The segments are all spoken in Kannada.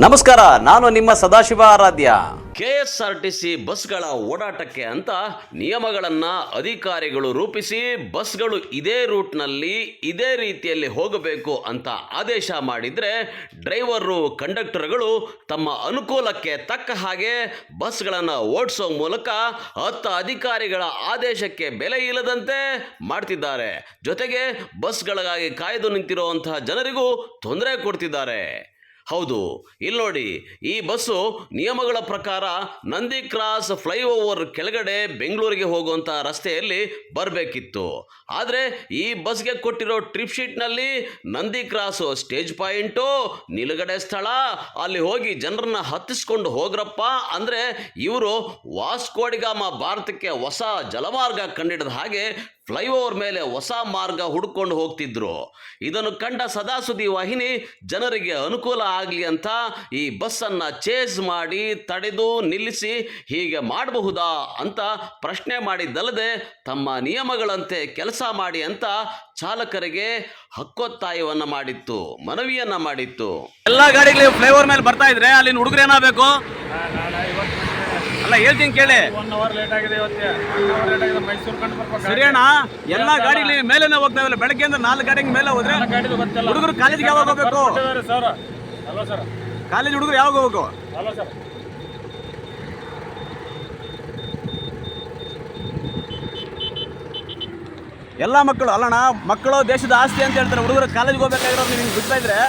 ನಮಸ್ಕಾರ, ನಾನು ನಿಮ್ಮ ಸದಾಶಿವ ಆರಾಧ್ಯ. ಕೆಎಸ್ಆರ್ಟಿಸಿ ಬಸ್ಗಳ ಓಡಾಟಕ್ಕೆ ಅಂತ ನಿಯಮಗಳನ್ನು ಅಧಿಕಾರಿಗಳು ರೂಪಿಸಿ ಬಸ್ಗಳು ಇದೇ ರೂಟ್ನಲ್ಲಿ ಇದೇ ರೀತಿಯಲ್ಲಿ ಹೋಗಬೇಕು ಅಂತ ಆದೇಶ ಮಾಡಿದರೆ ಡ್ರೈವರು ಕಂಡಕ್ಟರ್ಗಳು ತಮ್ಮ ಅನುಕೂಲಕ್ಕೆ ತಕ್ಕ ಹಾಗೆ ಬಸ್ಗಳನ್ನು ಓಡಿಸೋ ಮೂಲಕ ಅಧಿಕಾರಿಗಳ ಆದೇಶಕ್ಕೆ ಬೆಲೆ ಇಲ್ಲದಂತೆ ಮಾಡ್ತಿದ್ದಾರೆ. ಜೊತೆಗೆ ಬಸ್ಗಳಿಗಾಗಿ ಕಾಯ್ದು ನಿಂತಿರುವಂತಹ ಜನರಿಗೂ ತೊಂದರೆ ಕೊಡ್ತಿದ್ದಾರೆ. ಹೌದು, ಇಲ್ಲಿ ನೋಡಿ, ಈ ಬಸ್ಸು ನಿಯಮಗಳ ಪ್ರಕಾರ ನಂದಿ ಕ್ರಾಸ್ ಫ್ಲೈಓವರ್ ಕೆಳಗಡೆ ಬೆಂಗಳೂರಿಗೆ ಹೋಗುವಂಥ ರಸ್ತೆಯಲ್ಲಿ ಬರಬೇಕಿತ್ತು. ಆದರೆ ಈ ಬಸ್ಗೆ ಕೊಟ್ಟಿರೋ ಟ್ರಿಪ್ ಶೀಟ್ನಲ್ಲಿ ನಂದಿ ಕ್ರಾಸು ಸ್ಟೇಜ್ ಪಾಯಿಂಟು, ನಿಲುಗಡೆ ಸ್ಥಳ, ಅಲ್ಲಿ ಹೋಗಿ ಜನರನ್ನ ಹತ್ತಿಸ್ಕೊಂಡು ಹೋಗ್ರಪ್ಪ ಅಂದರೆ ಇವರು ವಾಸ್ಕೋಡಿಗಾಮ ಭಾರತಕ್ಕೆ ಹೊಸ ಜಲಮಾರ್ಗ ಕಂಡಿಡಿದ ಹಾಗೆ ಫ್ಲೈಓವರ್ ಮೇಲೆ ಹೊಸ ಮಾರ್ಗ ಹುಡ್ಕೊಂಡು ಹೋಗ್ತಿದ್ರು. ಇದನ್ನು ಕಂಡ ಸದಾಸುದ್ದಿ ವಾಹಿನಿ ಜನರಿಗೆ ಅನುಕೂಲ ಆಗಲಿ ಅಂತ ಈ ಬಸ್ಸನ್ನು ಚೇಸ್ ಮಾಡಿ ತಡೆದು ನಿಲ್ಲಿಸಿ ಹೀಗೆ ಮಾಡಬಹುದಾ ಅಂತ ಪ್ರಶ್ನೆ ಮಾಡಿದ್ದಲ್ಲದೆ ತಮ್ಮ ನಿಯಮಗಳಂತೆ ಕೆಲಸ ಮಾಡಿ ಅಂತ ಚಾಲಕರಿಗೆ ಹಕ್ಕೊತ್ತಾಯವನ್ನು ಮಾಡಿತ್ತು, ಮನವಿಯನ್ನ ಮಾಡಿತ್ತು. ಎಲ್ಲ ಗಾಡಿಗಳು ಫ್ಲೈಓವರ್ ಮೇಲೆ ಬರ್ತಾ ಇದ್ರೆ ಅಲ್ಲಿನ ಹುಡುಗರು ಏನಾಗಬೇಕು? ಅಲ್ಲ, ಹೇಳ್ತೀನಿ ಕೇಳಿ. 1 hour ಲೇಟ್ ಆಗಿದೆ ಇವತ್ತು. ಮೈಸೂರು ಕಂಡು ಬರ್ಬೇಕು. ಸರಿ ಅಣ್ಣ, ಎಲ್ಲ ಗಾಡಿಗಳು ಮೇಲೇನೆ ಹೋಗ್ತಾ ಇವೆ. ಬೆಳಗ್ಗೆ ಅಂದ್ರೆ 4 ಗಾಡಿ ಮೇಲೆ ಹೋದ್ರೆ ಹುಡುಗರು ಕಾಲೇಜಿಗೆ ಯಾವಾಗ ಹೋಗ್ಬೇಕು? ಸರ್ ಅಲ್ವಾ ಸರ್, ಕಾಲೇಜ್ ಹುಡುಗರು ಯಾವಾಗ ಹೋಗ್ಬೇಕು? ಅಲ್ವಾ ಸರ್, ಎಲ್ಲ ಮಕ್ಕಳು ಅಲ್ಲಣ್ಣ, ಮಕ್ಕಳು ದೇಶದ ಆಸ್ತಿ ಅಂತ ಹೇಳ್ತಾರೆ. ಹುಡುಗರು ಕಾಲೇಜ್ಗೆ ಹೋಗ್ಬೇಕಾಗಿರೋದು ನಿಮ್ಗೆ ಬಿಡ್ತಾ ಇದ್ರೆ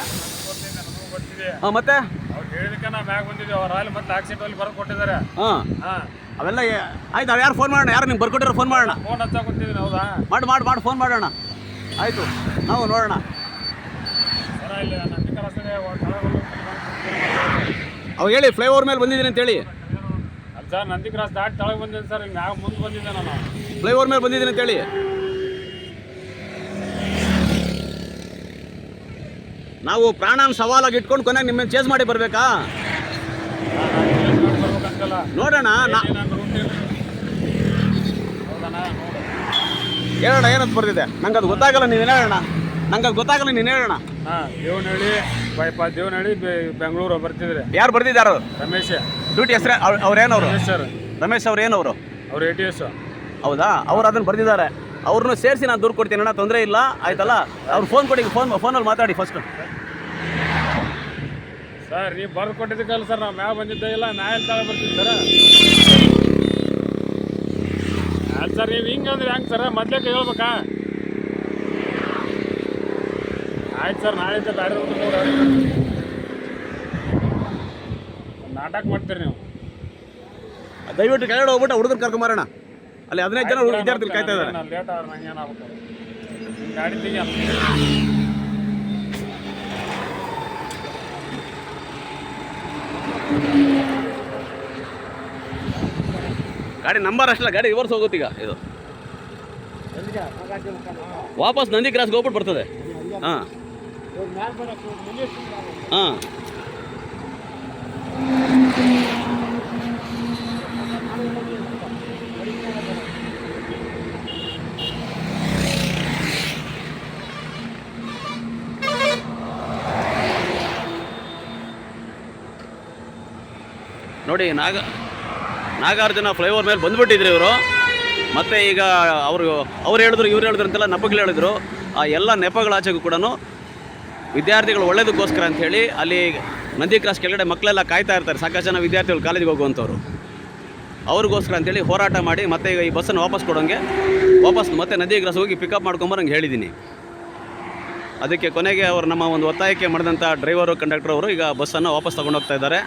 ಮತ್ತೆ ಅವ್ರು ಹೇಳಿದಕ್ಕೆ ನಾವು ಮ್ಯಾಗ ಬಂದಿದ್ದೀವಿ. ಅವ್ರು ಅಲ್ಲಿ ಮತ್ತೆ ಆಕ್ಸಿಡೆಂಟ್ ಅಲ್ಲಿ ಬರೆದು ಕೊಟ್ಟಿದ್ದಾರೆ. ಹಾಂ, ಅವೆಲ್ಲ ಆಯ್ತು. ಅವ್ರು ಯಾರು ಫೋನ್ ಮಾಡೋಣ? ಯಾರು ನಿಮ್ಗೆ ಬರ್ಕೊಟ್ಟಿರೋ ಫೋನ್ ಮಾಡೋಣ. ಫೋನ್ ಹಚ್ಚ ಕೊಟ್ಟಿದ್ದೀನಿ. ಹೌದಾ? ಮಾಡಿ ಫೋನ್ ಮಾಡೋಣ. ಆಯಿತು, ನಾವು ನೋಡೋಣ. ಸರ ಇಲ್ಲಿ ನಂದಿ ರಸ್ತೆಗೆ ಅವಾಗ ಹೇಳಿ, ಫ್ಲೈಓವರ್ ಮೇಲೆ ಬಂದಿದ್ದೀನಿ ಅಂತೇಳಿ. ಅಲ್ಲಿ ಸರ್ ನಂದಿ ಕ್ರಾಸ್ ದಾಟಿ ತಳಗೆ ಬಂದಿದ್ದೀನಿ ಸರ್. ಇಲ್ಲಿ ಮ್ಯಾಗ ಮುಂದೆ ಬಂದಿದ್ದೆ ನಾನು. ಫ್ಲೈಓವರ್ ಮೇಲೆ ಬಂದಿದ್ದೀನಿ ಅಂತೇಳಿ. ನಾವು ಪ್ರಾಣನ ಸವಾಲಾಗಿ ಇಟ್ಕೊಂಡು ಕೊನೆಗೆ ನಿಮ್ಮನ್ನು ಚೇಸ್ ಮಾಡಿ ಬರಬೇಕಾ? ನೋಡೋಣ, ಹೇಳೋಣ ಏನಂತ ಬರ್ತಿದೆ. ನಂಗೆ ಅದು ಗೊತ್ತಾಗಲ್ಲ, ನೀನು ಹೇಳೋಣ. ನಂಗೆ ಅದು ಗೊತ್ತಾಗಲ್ಲ, ನೀನು ಹೇಳೋಣ. ದೇವನಹಳ್ಳಿ ಬೈಪಾಸ್, ದೇವನಹಳ್ಳಿ ಬೆಂಗಳೂರು ಬರ್ತಿದ್ರೆ. ಯಾರು ಬರ್ತಿದ್ದಾರು? ರಮೇಶ್. ಡ್ಯೂಟಿ ಹೆಸರು ಅವ್ರೇನವರು? ರಮೇಶ್ ಸರ್. ರಮೇಶ್ ಅವ್ರು ಏನವರು? ಅವ್ರು ATS. ಹೌದಾ? ಅವ್ರು ಅದನ್ನು ಬರ್ದಿದ್ದಾರೆ. ಅವ್ರನ್ನ ಸೇರಿಸಿ ನಾನು ದೂರು ಕೊಡ್ತೀನಿ ಅಣ್ಣ, ತೊಂದರೆ ಇಲ್ಲ, ಆಯ್ತಲ್ಲ? ಅವ್ರು ಫೋನ್ ಕೊಡಿ, ಫೋನಲ್ಲಿ ಮಾತಾಡಿ ಫಸ್ಟು. ಸರ್ ನೀವು ಬರೆದು ಕೊಟ್ಟಿದ್ದಕ್ಕಲ್ಲ ಸರ್, ನಾವು ಮ್ಯಾಗ ಬಂದಿದ್ದೇ ಇಲ್ಲ. ನಾ ಎಲ್ಲಿ ತಳ ಬರ್ತೀವಿ ಸರ್? ಅಲ್ಲ ಸರ್, ನೀವು ಹಿಂಗೆ ಅಂದ್ರೆ ಹೆಂಗೆ ಸರ್? ಮೊದಲೇ ಹೇಳ್ಬೇಕಾ? ಆಯ್ತು ಸರ್, ನಾಳೆಯಿಂದ ಬೇರೆ ನಾಟಕ ಮಾಡ್ತೀರಿ ನೀವು. ದಯವಿಟ್ಟು ಕೆಳಗಡೆ ಹೋಗ್ಬಿಟ್ಟು ಹುಡುಗರು ಕರ್ಕೊಂಬರೋಣ. ಅಲ್ಲಿ 15 ಜನ ವಿದ್ಯಾರ್ಥಿಗಳು ಕಾಯ್ತಾ ಇದ್ದಾರೆ. ಲೇಟ್ ಆದ್ರೆ ನಂಗೆ ಏನಾಗ್ಬೇಕು? ಗಾಡಿ ತೆಗಿ. ಗಾಡಿ ನಂಬರ್ ಅಷ್ಟಲ್ಲ, ಗಾಡಿ ರಿವರ್ಸ್ ಹೋಗುತ್ತೀಗ. ಇದು ವಾಪಸ್ ನಂದಿ ಕ್ರಾಸ್ಗೆ ಹೋಗ್ಬಿಟ್ಟು ಬರ್ತದೆ. ಹಾಂ ಹಾಂ, ನೋಡಿ, ನಾಗಾರ್ಜುನ ಫ್ಲೈಓವರ್ ಮೇಲೆ ಬಂದುಬಿಟ್ಟಿದ್ರು ಇವರು. ಮತ್ತು ಈಗ ಅವ್ರು ಹೇಳಿದ್ರು, ಇವ್ರು ಹೇಳಿದ್ರು ಅಂತೆಲ್ಲ ನೆಪಗಳು ಹೇಳಿದ್ರು. ಆ ಎಲ್ಲ ನೆಪಗಳ ಆಚೆಗೂ ಕೂಡ ವಿದ್ಯಾರ್ಥಿಗಳು ಒಳ್ಳೇದಕ್ಕೋಸ್ಕರ ಅಂಥೇಳಿ ಅಲ್ಲಿ ನಂದಿ ಕ್ರಾಸ್ ಕೆಳಗಡೆ ಮಕ್ಕಳೆಲ್ಲ ಕಾಯ್ತಾ ಇರ್ತಾರೆ. ಸಾಕಷ್ಟು ಜನ ವಿದ್ಯಾರ್ಥಿಗಳು ಕಾಲೇಜಿಗೆ ಹೋಗುವಂಥವ್ರು. ಅವ್ರಿಗೋಸ್ಕರ ಅಂಥೇಳಿ ಹೋರಾಟ ಮಾಡಿ ಮತ್ತೆ ಈಗ ಈ ಬಸ್ಸನ್ನು ವಾಪಸ್ ಕೊಡೋಂಗೆ ಮತ್ತೆ ನಂದಿ ಕ್ರಾಸ್ ಹೋಗಿ ಪಿಕಪ್ ಮಾಡ್ಕೊಂಬರಂಗೆ ಹೇಳಿದ್ದೀನಿ. ಅದಕ್ಕೆ ಕೊನೆಗೆ ಅವರು ನಮ್ಮ ಒಂದು ಒತ್ತಾಯಕ್ಕೆ ಮಾಡಿದಂಥ ಡ್ರೈವರು ಕಂಡಕ್ಟರ್ ಅವರು ಈಗ ಬಸ್ಸನ್ನು ವಾಪಸ್ ತೊಗೊಂಡೋಗ್ತಾ ಇದ್ದಾರೆ.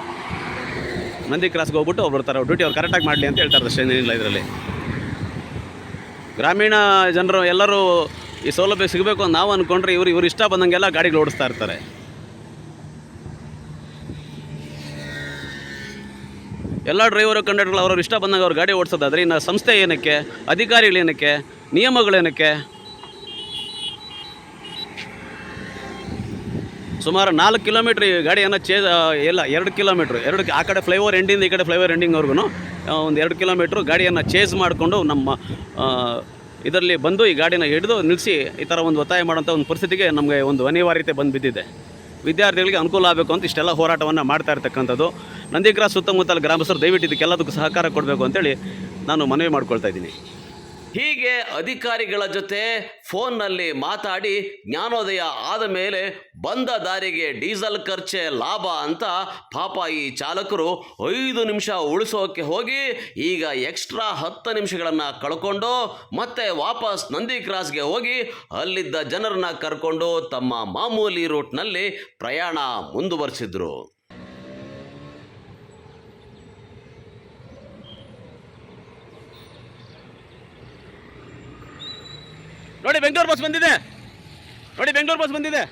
ನಂದಿ ಕ್ರಾಸ್ಗೆ ಹೋಗ್ಬಿಟ್ಟು ಅವ್ರು ಬರ್ತಾರೆ. ಡ್ಯೂಟಿ ಅವ್ರು ಕರೆಕ್ಟಾಗಿ ಮಾಡಲಿ ಅಂತ ಹೇಳ್ತಾರೆ ಅಷ್ಟೇ, ಏನಿಲ್ಲ ಇದರಲ್ಲಿ. ಗ್ರಾಮೀಣ ಜನರು ಎಲ್ಲರೂ ಈ ಸೌಲಭ್ಯ ಸಿಗಬೇಕು ಅಂತ ನಾವು ಅಂದ್ಕೊಂಡ್ರೆ ಇವ್ರು ಇಷ್ಟ ಬಂದಂಗೆಲ್ಲ ಗಾಡಿಗಳು ಓಡಿಸ್ತಾ ಇರ್ತಾರೆ. ಎಲ್ಲ ಡ್ರೈವರು ಕಂಡಕ್ಟರ್ಗಳು ಅವ್ರವ್ರು ಇಷ್ಟ ಬಂದಂಗೆ ಅವ್ರು ಗಾಡಿ ಓಡಿಸೋದಾದ್ರೆ ಇನ್ನು ಸಂಸ್ಥೆ ಏನಕ್ಕೆ, ಅಧಿಕಾರಿಗಳೇನಕ್ಕೆ, ನಿಯಮಗಳೇನಕ್ಕೆ? ಸುಮಾರು 4 ಕಿಲೋಮೀಟ್ರ್ ಈ ಗಾಡಿಯನ್ನು ಎಲ್ಲ 2 ಕಿಲೋಮೀಟ್ರ್, ಆ ಕಡೆ ಫ್ಲೈಓವರ್ ಎಂಡಿಂದ ಈ ಕಡೆ ಫ್ಲೈಓವರ್ ಎಂಡಿಂಗ್ವರೆಗೂ ಒಂದು 2 ಕಿಲೋಮೀಟ್ರ್ ಗಾಡಿಯನ್ನು ಚೇಸ್ ಮಾಡಿಕೊಂಡು ನಮ್ಮ ಇದರಲ್ಲಿ ಬಂದು ಈ ಗಾಡಿನ ಹಿಡಿದು ನಿಲ್ಲಿಸಿ ಈ ಥರ ಒಂದು ಒತ್ತಾಯ ಮಾಡೋಂಥ ಒಂದು ಪರಿಸ್ಥಿತಿಗೆ ನಮಗೆ ಒಂದು ಅನಿವಾರ್ಯತೆ ಬಂದು ಬಿದ್ದಿದೆ. ವಿದ್ಯಾರ್ಥಿಗಳಿಗೆ ಅನುಕೂಲ ಆಗಬೇಕು ಅಂತ ಇಷ್ಟೆಲ್ಲ ಹೋರಾಟವನ್ನು ಮಾಡ್ತಾ ಇರ್ತಕ್ಕಂಥದ್ದು. ನಂದಿ ಕ್ರಾಸ್ ಸುತ್ತಮುತ್ತಲ ಗ್ರಾಮಸ್ಥರು ದಯವಿಟ್ಟು ಇದಕ್ಕೆಲ್ಲದಕ್ಕೂ ಸಹಕಾರ ಕೊಡಬೇಕು ಅಂತೇಳಿ ನಾನು ಮನವಿ ಮಾಡ್ಕೊಳ್ತಾ ಇದ್ದೀನಿ. ಹೀಗೆ ಅಧಿಕಾರಿಗಳ ಜೊತೆ ಫೋನ್ನಲ್ಲಿ ಮಾತಾಡಿ ಜ್ಞಾನೋದಯ ಆದ ಮೇಲೆ ಬಂದ ದಾರಿಗೆ ಡೀಸೆಲ್ ಖರ್ಚೆ ಲಾಭ ಅಂತ ಪಾಪ ಈ ಚಾಲಕರು 5 ನಿಮಿಷ ಉಳಿಸೋಕೆ ಹೋಗಿ ಈಗ ಎಕ್ಸ್ಟ್ರಾ 10 ನಿಮಿಷಗಳನ್ನು ಕಳ್ಕೊಂಡು ಮತ್ತೆ ವಾಪಸ್ ನಂದಿ ಕ್ರಾಸ್ಗೆ ಹೋಗಿ ಅಲ್ಲಿದ್ದ ಜನರನ್ನ ಕರ್ಕೊಂಡು ತಮ್ಮ ಮಾಮೂಲಿ ರೂಟ್ನಲ್ಲಿ ಪ್ರಯಾಣ ಮುಂದುವರಿಸಿದ್ರು. ನೋಡಿ ಬೆಂಗಳೂರು ಬಸ್ ಬಂದಿದೆ, ನೋಡಿ ಬೆಂಗಳೂರು ಬಸ್ ಬಂದಿದೆ,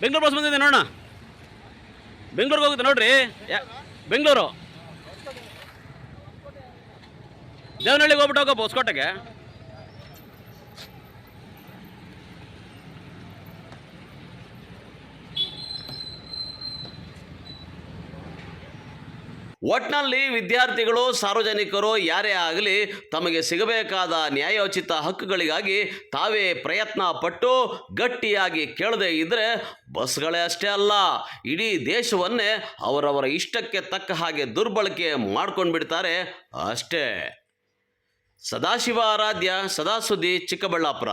ಬೆಂಗಳೂರು ಬಸ್ ಬಂದಿದೆ ನೋಡೋಣ. ಬೆಂಗಳೂರಿಗೆ ಹೋಗುತ್ತೆ ನೋಡ್ರಿ, ಬೆಂಗಳೂರು ದೇವನಹಳ್ಳಿಗೆ ಹೋಗ್ಬಿಟ್ಟು ಹೋಗಪ್ಪ ಹೊಸಕೋಟೆಗೆ. ಒಟ್ನಲ್ಲಿ ವಿದ್ಯಾರ್ಥಿಗಳು ಸಾರ್ವಜನಿಕರು ಯಾರೇ ಆಗಲಿ ತಮಗೆ ಸಿಗಬೇಕಾದ ನ್ಯಾಯೋಚಿತ ಹಕ್ಕುಗಳಿಗಾಗಿ ತಾವೇ ಪ್ರಯತ್ನ ಪಟ್ಟು ಗಟ್ಟಿಯಾಗಿ ಕೇಳದೇ ಇದ್ದರೆ ಬಸ್ಗಳೇ ಅಷ್ಟೇ ಅಲ್ಲ, ಇಡೀ ದೇಶವನ್ನೇ ಅವರವರ ಇಷ್ಟಕ್ಕೆ ತಕ್ಕ ಹಾಗೆ ದುರ್ಬಳಕೆ ಮಾಡ್ಕೊಂಡು ಬಿಡ್ತಾರೆ ಅಷ್ಟೇ. ಸದಾಶಿವ ಆರಾಧ್ಯ, ಸದಾ ಸುದ್ದಿ, ಚಿಕ್ಕಬಳ್ಳಾಪುರ.